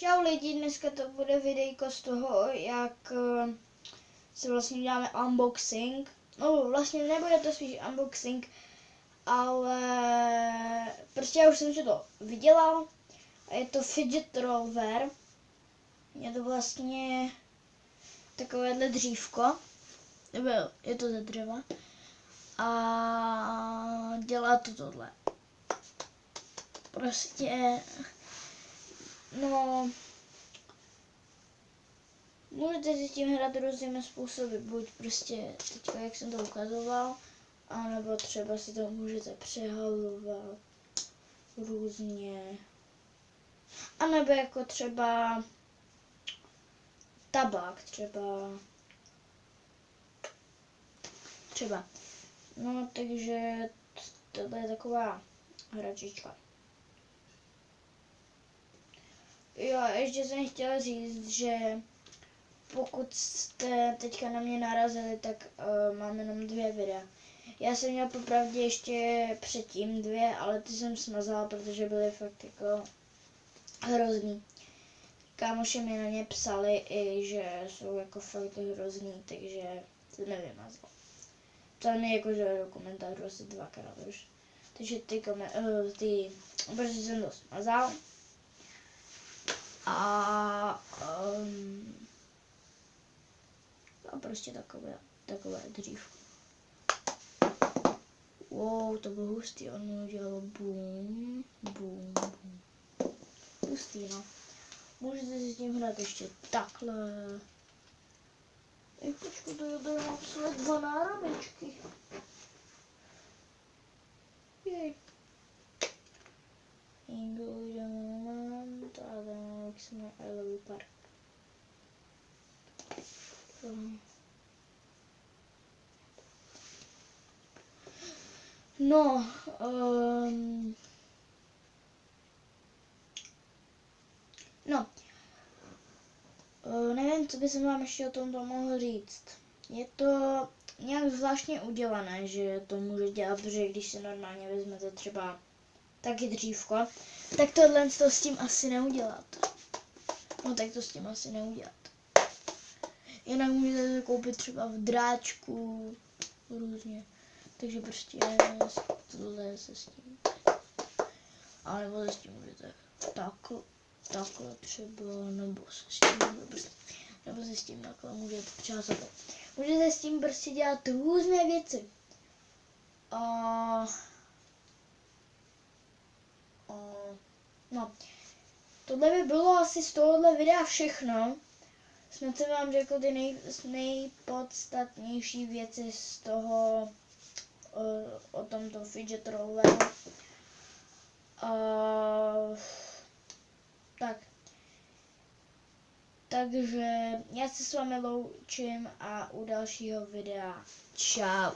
Čau lidi, dneska to bude videjko z toho, jak se vlastně děláme unboxing. No vlastně nebude to spíš unboxing, ale prostě já už jsem si to vydělal. A je to fidget roller. Je to vlastně takovéhle dřívko. Je to ze dřeva. A dělá to tohle. Prostě no, můžete si s tím hrát různými způsoby, buď prostě teďka, jak jsem to ukazoval, anebo třeba si to můžete přehalovat různě, anebo jako třeba tabák, třeba. No, takže tohle je taková hračička. Jo, ještě jsem chtěla říct, že pokud jste teďka na mě narazili, tak mám jenom 2 videa. Já jsem měl popravdě ještě předtím 2, ale ty jsem smazala, protože byly fakt jako hrozný. Kámoši mi na ně psali i, že jsou jako fakt hrozný, takže to nevymazal. To mi jakože do komentářů asi 2krát už. Takže protože jsem to smazal. A prostě takové dřívko. Wow, to bylo hustý, on mi udělal boom, boom, boom. Hustý, no. Můžete si s tím hrát ještě takhle. Počku, to mám své 2 náramečky. Jej. Ingolida moment a tam jak se jmenuje I Love You Park. No, nevím, co by jsem vám ještě o tomto mohl říct. Je to nějak zvláštně udělané, že to může dělat, protože když si normálně vezmete třeba taky dřívko, tak tohle to s tím asi neuděláte. No tak to s tím asi neuděláte. Jinak můžete to koupit třeba v dráčku, různě. Takže prostě tohle se s tím. A nebo se s tím můžete takhle třeba, nebo se s tím takhle můžete třeba takhle. Můžete s tím prostě dělat různé věci. No, tohle by bylo asi z tohohle videa všechno. Snad jsem vám řekl ty nejpodstatnější věci z toho o tomto fidget rolleru. Takže já se s vámi loučím a u dalšího videa čau.